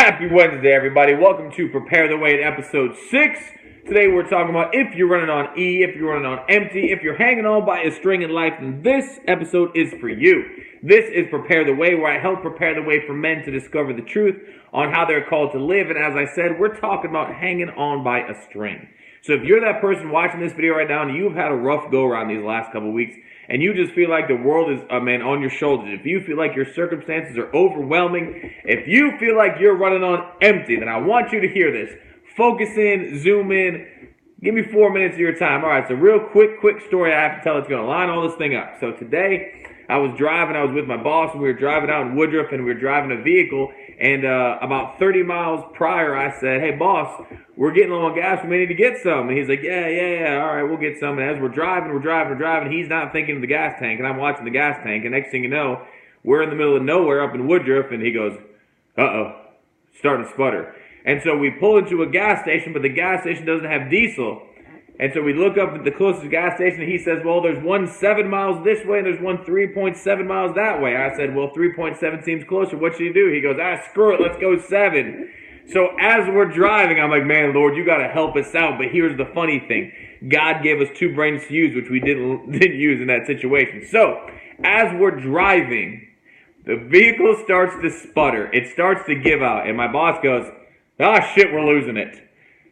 Happy Wednesday, everybody. Welcome to Prepare the Way, episode 6. Today we're talking about if you're running on E, if you're running on empty, if you're hanging on by a string in life, then this episode is for you. This is Prepare the Way, where I help prepare the way for men to discover the truth on how they're called to live. And as I said, we're talking about hanging on by a string. So if you're that person watching this video right now and you've had a rough go around these last couple of weeks, and you just feel like the world is, on your shoulders, if you feel like your circumstances are overwhelming, if you feel like you're running on empty, then I want you to hear this. Focus in, zoom in, give me 4 minutes of your time. All right, so real quick story I have to tell. It's going to line all this thing up. So today, I was with my boss, and we were driving out in Woodruff, and we were driving a vehicle, and about 30 miles prior, I said, hey, boss, we're getting low on gas, we may need to get some. And he's like, yeah, all right, we'll get some. And as we're driving, he's not thinking of the gas tank, and I'm watching the gas tank, and next thing you know, we're in the middle of nowhere up in Woodruff, and he goes, starting to sputter. And so we pull into a gas station, but the gas station doesn't have diesel. And so we look up at the closest gas station, and he says, well, there's one 7 miles this way, and there's one 3.7 miles that way. I said, well, 3.7 seems closer. What should you do? He goes, screw it, let's go 7. So as we're driving, I'm like, man, Lord, you got to help us out. But here's the funny thing. God gave us 2 brains to use, which we didn't use in that situation. So as we're driving, the vehicle starts to sputter. It starts to give out. And my boss goes, shit, we're losing it.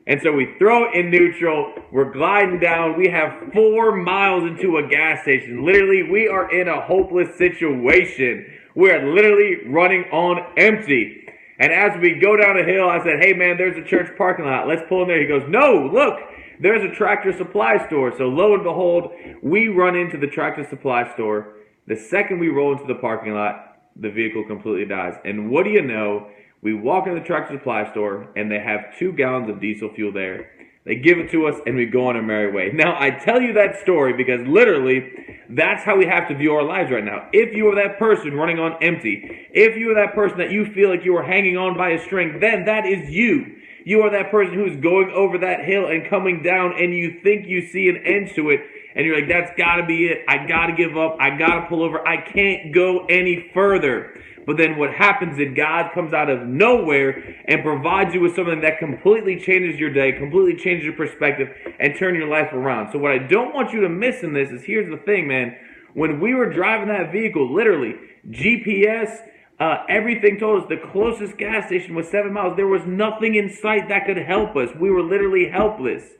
And so we throw it in neutral. We're gliding down. We have 4 miles into a gas station. Literally, we are in a hopeless situation. We're literally running on empty. And as we go down a hill, I said, hey, man, there's a church parking lot. Let's pull in there. He goes, no, look, there's a Tractor Supply store. So lo and behold, we run into the Tractor Supply store. The second we roll into the parking lot, the vehicle completely dies. And what do you know? We walk into the Tractor Supply store, and they have 2 gallons of diesel fuel there. They give it to us, and we go on our merry way. Now, I tell you that story because literally, that's how we have to view our lives right now. If you are that person running on empty, if you are that person that you feel like you are hanging on by a string, then that is you. You are that person who is going over that hill and coming down, and you think you see an end to it, and you're like, that's got to be it. I got to give up. I got to pull over. I can't go any further. But then what happens is God comes out of nowhere and provides you with something that completely changes your day, completely changes your perspective, and turn your life around. So what I don't want you to miss in this is, here's the thing, man. When we were driving that vehicle, literally, GPS, everything told us the closest gas station was 7 miles. There was nothing in sight that could help us. We were literally helpless.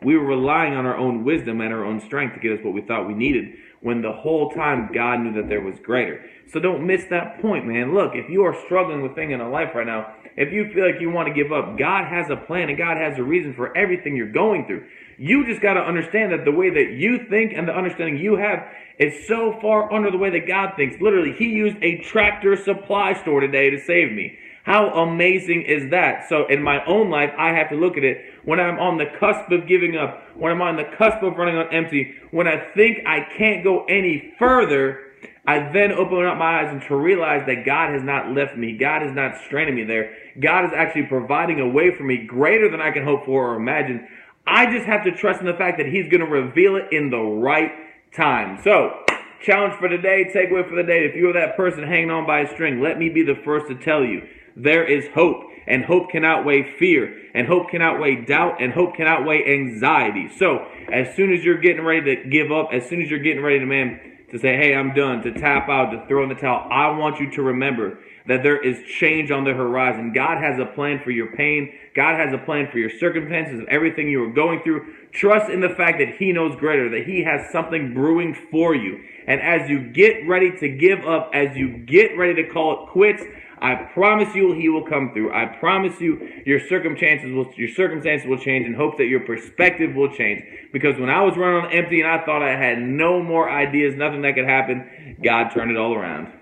We were relying on our own wisdom and our own strength to get us what we thought we needed, when the whole time God knew that there was greater. So don't miss that point, man. Look, if you are struggling with things in a life right now, if you feel like you want to give up, God has a plan and God has a reason for everything you're going through. You just got to understand that the way that you think and the understanding you have is so far under the way that God thinks. Literally, He used a Tractor Supply store today to save me. How amazing is that? So in my own life, I have to look at it when I'm on the cusp of giving up, when I'm on the cusp of running on empty, when I think I can't go any further, I then open up my eyes and to realize that God has not left me. God is not straining me there. God is actually providing a way for me greater than I can hope for or imagine. I just have to trust in the fact that He's going to reveal it in the right time. So, challenge for today, takeaway for the day. If you're that person hanging on by a string, let me be the first to tell you. There is hope, and hope can outweigh fear, and hope can outweigh doubt, and hope can outweigh anxiety. So, as soon as you're getting ready to give up, as soon as you're getting ready to say, hey, I'm done, to tap out, to throw in the towel, I want you to remember that there is change on the horizon. God has a plan for your pain. God has a plan for your circumstances and everything you are going through. Trust in the fact that He knows greater, that He has something brewing for you. And as you get ready to give up, as you get ready to call it quits, I promise you He will come through. I promise you your circumstances will change, and hope that your perspective will change. Because when I was running on empty and I thought I had no more ideas, nothing that could happen, God turned it all around.